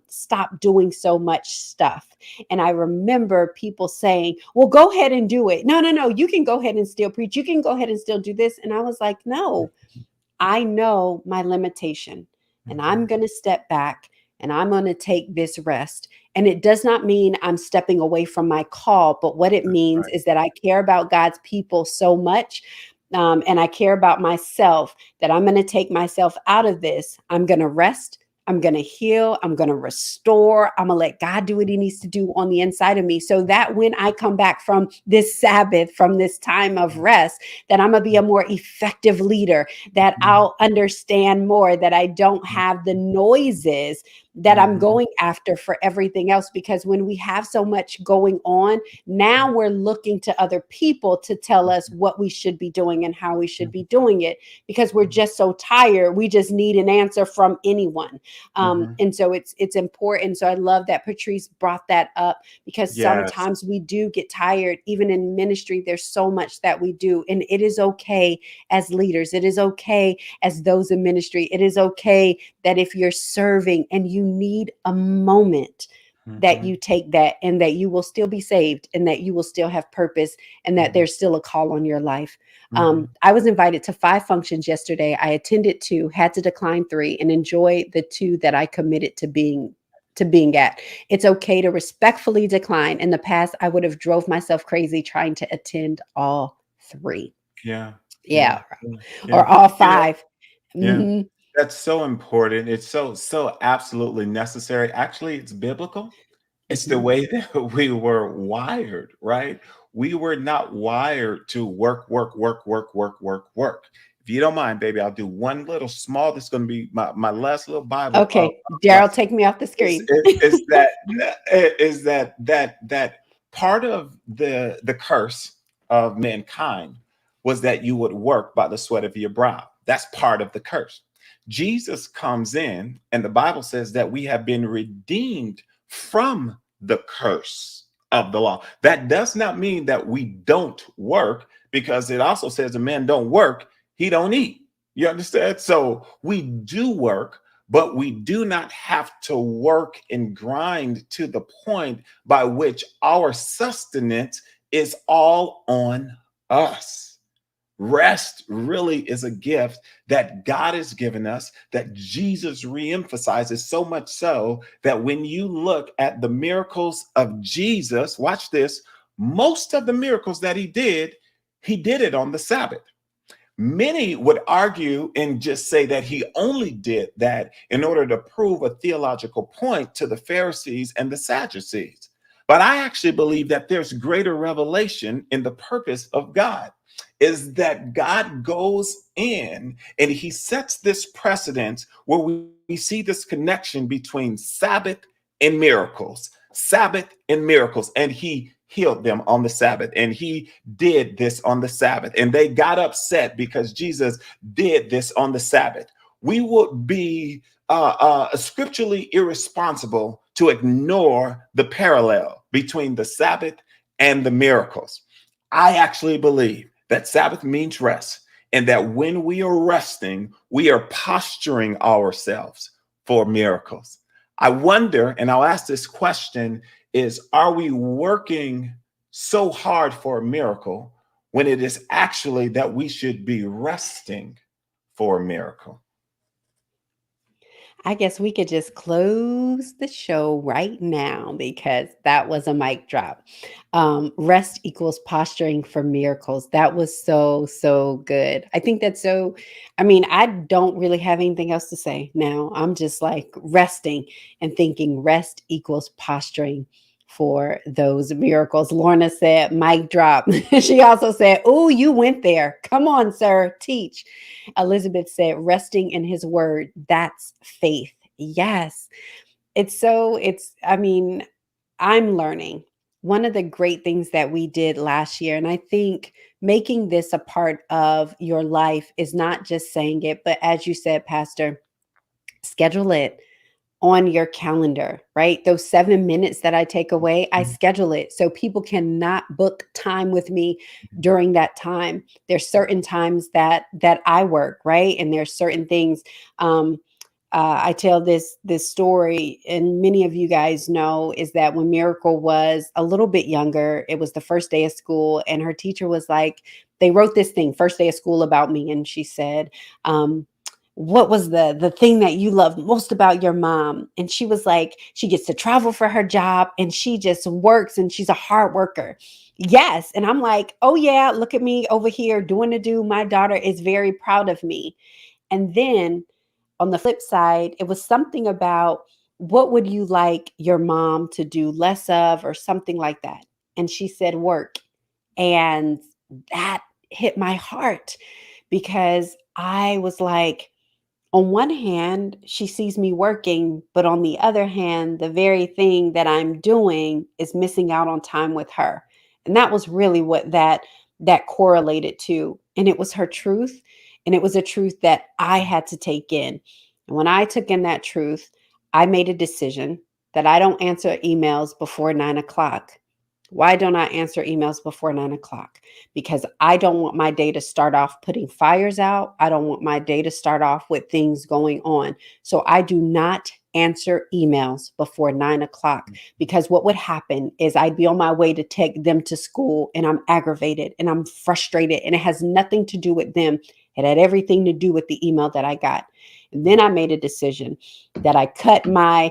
stop doing so much stuff. And I remember people saying, well, go ahead and do it. No, no, no. You can go ahead and still preach. You can go ahead and still do this. And I was like, no, I know my limitation and I'm Mhm. going to step back and I'm going to take this rest. And it does not mean I'm stepping away from my call, but what it That's means right. is that I care about God's people so much. And I care about myself that I'm going to take myself out of this. I'm going to rest. I'm going to heal. I'm going to restore. I'm going to let God do what he needs to do on the inside of me so that when I come back from this Sabbath, from this time of rest, that I'm going to be a more effective leader, that Mhm. I'll understand more, that I don't have the noises that I'm Mhm. going after for everything else. Because when we have so much going on, now we're looking to other people to tell us what we should be doing and how we should be doing it because we're just so tired. We just need an answer from anyone. Mhm. And so it's important. So I love that Patrice brought that up because Yes. sometimes we do get tired. Even in ministry, there's so much that we do, and it is okay as leaders. It is okay as those in ministry. It is okay that if you're serving and you need a moment, that Mhm. you take that and that you will still be saved and that you will still have purpose and that Mhm. there's still a call on your life. Mhm. I was invited to 5 functions yesterday. I attended 2, had to decline 3, and enjoy the 2 that I committed to being at. It's okay to respectfully decline. In the past, I would have drove myself crazy trying to attend all 3. Yeah. Yeah. Yeah, Yeah. or Yeah. all You know, 5. yeah. Mhm. That's so important. It's so absolutely necessary. Actually, it's biblical. It's the Mhm. way that we were wired, right? We were not wired to work, work, work, work, work, work, work. If you don't mind, baby, I'll do one little small. This is going to be my last little Bible Okay, Daryl, lesson. take me off the Is screen. is that that part of the curse of mankind was that you would work by the sweat of your brow. That's part of the curse. Jesus comes in, and the Bible says that we have been redeemed from the curse of the law. That does not mean that we don't work, because it also says a man don't work, he don't eat. You understand? So we do work, but we do not have to work and grind to the point by which our sustenance is all on us. Rest really is a gift that God has given us, that Jesus reemphasizes so much so that when you look at the miracles of Jesus, watch this, most of the miracles that he did it on the Sabbath. Many would argue and just say that he only did that in order to prove a theological point to the Pharisees and the Sadducees. But I actually believe that there's greater revelation in the purpose of God, is that God goes in and he sets this precedent where we see this connection between Sabbath and miracles, Sabbath and miracles, and he healed them on the Sabbath, and he did this on the Sabbath, and they got upset because Jesus did this on the Sabbath. We would be scripturally irresponsible to ignore the parallel between the Sabbath and the miracles. I actually believe that Sabbath means rest, and that when we are resting, we are posturing ourselves for miracles. I wonder, and I'll ask this question, is are we working so hard for a miracle when it is actually that we should be resting for a miracle? I guess we could just close the show right now because that was a mic drop. Rest equals posturing for miracles. That was so, so good. I think that's so, I mean, I don't really have anything else to say now. I'm just like resting and thinking rest equals posturing for those miracles. Lorna said, mic drop. She also said, oh, you went there. Come on, sir, teach. Elizabeth said, resting in his word, that's faith. Yes. I mean, I'm learning. One of the great things that we did last year, and I think making this a part of your life is not just saying it, but as you said, Pastor, schedule it on your calendar, right? Those 7 minutes that I take away, I schedule it so people cannot book time with me during that time. There's certain times that I work, right? And there's certain things. I tell this story, and many of you guys know, is that when Miracle was a little bit younger, it was the first day of school, and her teacher was like, they wrote this thing, first day of school about me, and she said, what was the thing that you love most about your mom? And she was like, she gets to travel for her job and she just works and she's a hard worker. Yes. And I'm like, oh yeah, look at me over here doing the do. My daughter is very proud of me. And then on the flip side, it was something about what would you like your mom to do less of or something like that. And she said work. And that hit my heart because I was like, on one hand, she sees me working, but on the other hand, the very thing that I'm doing is missing out on time with her. And that was really what that correlated to. And it was her truth, and it was a truth that I had to take in. And when I took in that truth, I made a decision that I don't answer emails before 9 o'clock. Why don't I answer emails before 9 o'clock? Because I don't want my day to start off putting fires out. I don't want my day to start off with things going on. So I do not answer emails before 9 o'clock because what would happen is I'd be on my way to take them to school and I'm aggravated and I'm frustrated and it has nothing to do with them. It had everything to do with the email that I got. And then I made a decision that I cut my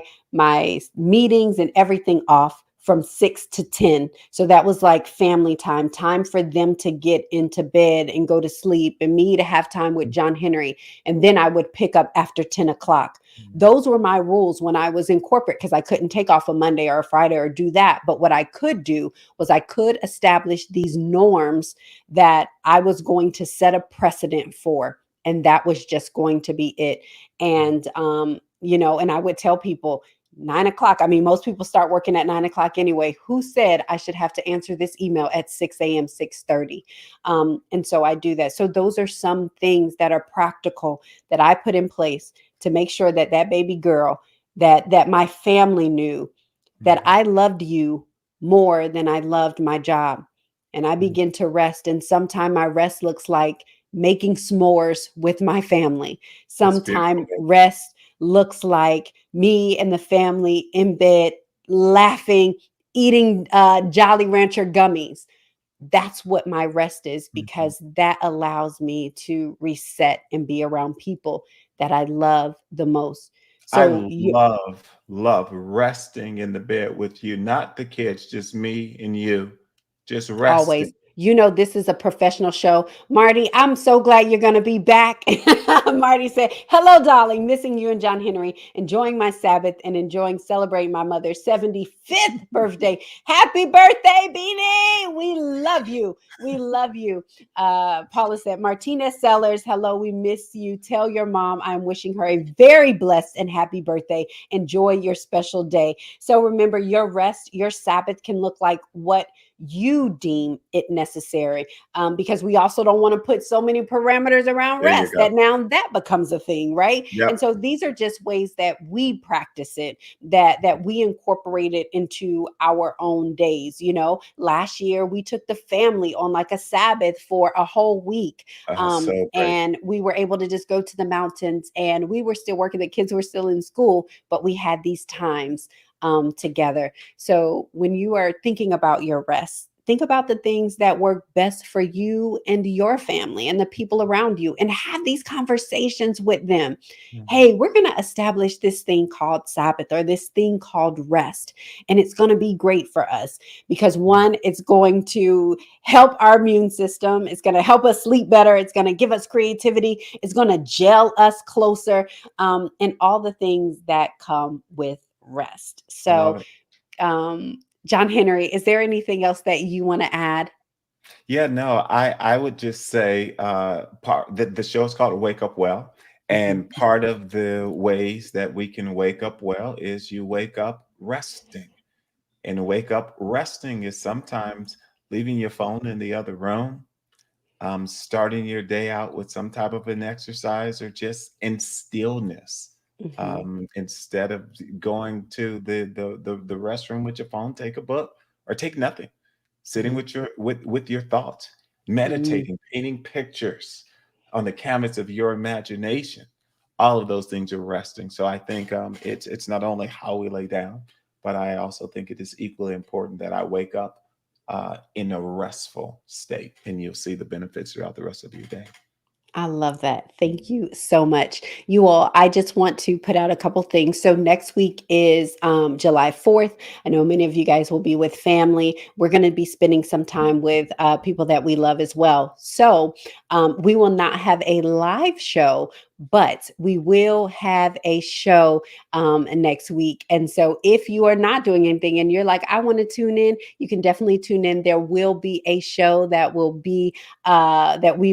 meetings and everything off from 6 to 10. So that was like family time, time for them to get into bed and go to sleep, and me to have time with John Henry. And then I would pick up after 10 o'clock. Those were my rules when I was in corporate because I couldn't take off a Monday or a Friday or do that. But what I could do was I could establish these norms that I was going to set a precedent for. And that was just going to be it. And, and I would tell people, 9 o'clock. I mean, most people start working at 9 o'clock anyway. Who said I should have to answer this email at 6 a.m., 6:30? And so I do that. So those are some things that are practical that I put in place to make sure that that baby girl, that my family knew that I loved you more than I loved my job. And I begin to rest. And sometimes my rest looks like making s'mores with my family. That's beautiful. Sometime rest looks like me and the family in bed laughing, eating Jolly Rancher gummies. That's what my rest is Mhm. because that allows me to reset and be around people that I love the most. I So you love resting in the bed with you, not the kids, just me and you, just resting. always. You know, this is a professional show. Marty, I'm so glad you're going to be back. Marty said, hello, darling. Missing you and John Henry. Enjoying my Sabbath and enjoying celebrating my mother's 75th birthday. Happy birthday, Beanie. We love you. We love you. Paula said, Martinez Sellers, hello. We miss you. Tell your mom I'm wishing her a very blessed and happy birthday. Enjoy your special day. So remember, your rest, your Sabbath can look like what you deem it necessary, because we also don't want to put so many parameters around There you rest go. that now that becomes a thing, right? And Yep. so these are just ways that we practice it, that we incorporate it into our own days. Last year we took the family on like a Sabbath for a whole week, So great. and we were able to just go to the mountains, and we were still working, the kids were still in school, but we had these times together. So when you are thinking about your rest, Think about the things that work best for you and your family and the people around you, and have these conversations with them. Mhm. Hey, we're going to establish this thing called Sabbath, or this thing called rest. And it's going to be great for us because, one, it's going to help our immune system. It's going to help us sleep better. It's going to give us creativity. It's going to gel us closer, and all the things that come with rest. Love So, it. John Henry, is there anything else that you want to add? Yeah, no, I would just say part the show is called Wake Up Well. Mhm. And part of the ways that we can wake up well is you wake up resting. And wake up resting is sometimes leaving your phone in the other room, starting your day out with some type of an exercise or just in stillness. Mhm. Instead of going to the restroom with your phone, take a book or take nothing. Sitting Mhm. with your thoughts, Mhm. meditating, painting pictures on the canvas of your imagination. All of those things are resting. So I think it's not only how we lay down, but I also think it is equally important that I wake up in a restful state, and you'll see the benefits throughout the rest of your day. I love that. Thank you so much. You all, I just want to put out a couple things. So next week is July 4th. I know many of you guys will be with family. We're going to be spending some time with people that we love as well. So we will not have a live show, but we will have a show next week. And so if you are not doing anything and you're like, I want to tune in, you can definitely tune in. There will be a show that we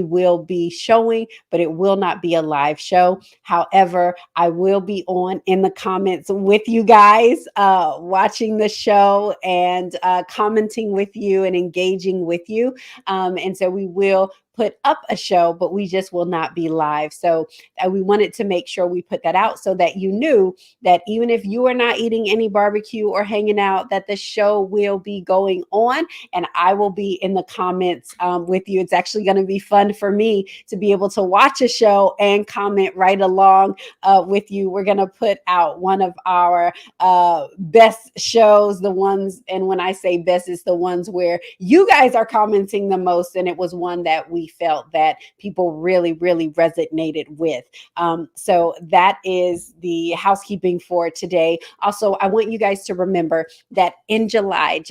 will be showing, but it will not be a live show. However, I will be on in the comments with you guys, watching the show and commenting with you and engaging with you. And so we will put up a show, but we just will not be live. So we wanted to make sure we put that out so that you knew that even if you are not eating any barbecue or hanging out, that the show will be going on, and I will be in the comments with you. It's actually going to be fun for me to be able to watch a show and comment right along with you. We're going to put out one of our best shows, the ones, and when I say best, it's the ones where you guys are commenting the most. And it was one that we felt that people really, really resonated with. So that is the housekeeping for today. Also, I want you guys to remember that in July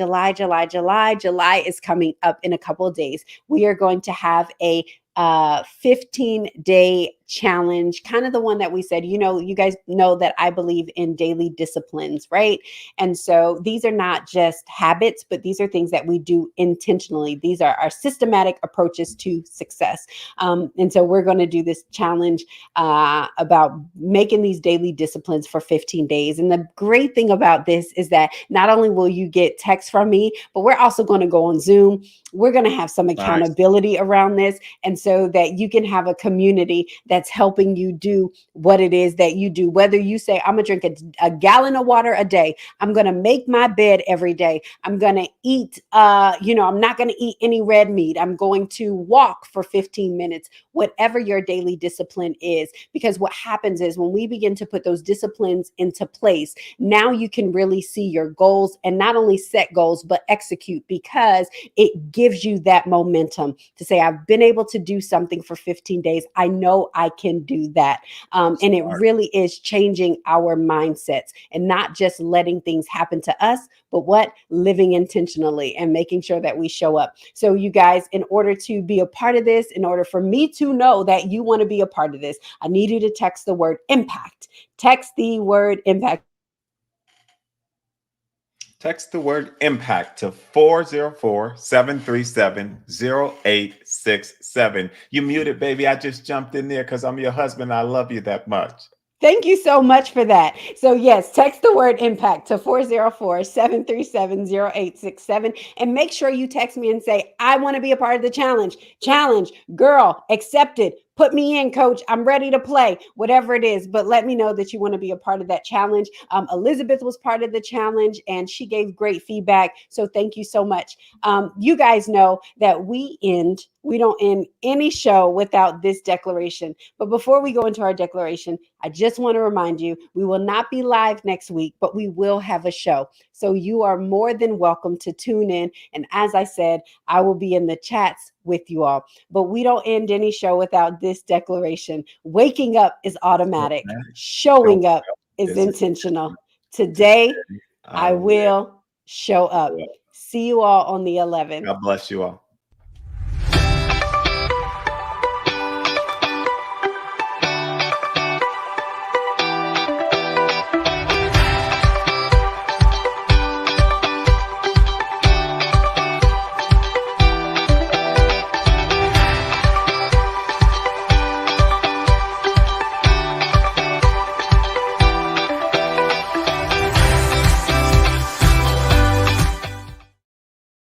is coming up in a couple of days. We are going to have a 15-day challenge, kind of the one that we said, you guys know that I believe in daily disciplines, right? And so these are not just habits, but these are things that we do intentionally. These are our systematic approaches to success. And so we're going to do this challenge about making these daily disciplines for 15 days. And the great thing about this is that not only will you get text from me, but we're also going to go on Zoom. We're going to have some Nice. accountability around this. And so that you can have a community that's helping you do what it is that you do. Whether you say, I'm going to drink a gallon of water a day, I'm going to make my bed every day, I'm going to eat, I'm not going to eat any red meat, I'm going to walk for 15 minutes, whatever your daily discipline is. Because what happens is when we begin to put those disciplines into place, now you can really see your goals, and not only set goals, but execute, because it gives you that momentum to say, I've been able to do something for 15 days. I know I can do that. And it Smart. really is changing our mindsets and not just letting things happen to us, but what? Living intentionally and making sure that we show up. So, you guys, in order to be a part of this, in order for me to know that you want to be a part of this, I need you to text the word impact. Text the word impact. Text the word impact to 404-737-0867. You muted, baby. I just jumped in there because I'm your husband. I love you that much. Thank you so much for that. So, yes, text the word impact to 404-737-0867, and make sure you text me and say, I want to be a part of the challenge. Challenge, girl, accepted. Put me in, coach. I'm ready to play, whatever it is. But let me know that you want to be a part of that challenge. Elizabeth was part of the challenge and she gave great feedback. So, thank you so much. You guys know that we end We don't end any show without this declaration. But before we go into our declaration, I just want to remind you we will not be live next week, but we will have a show. So you are more than welcome to tune in. And as I said, I will be in the chats with you all. But we don't end any show without this declaration. Waking up is automatic, Automatic. Showing showing up up is is intentional. intentional. Today, Today, I I will will show show up. up. See you all on the 11th. God bless you all.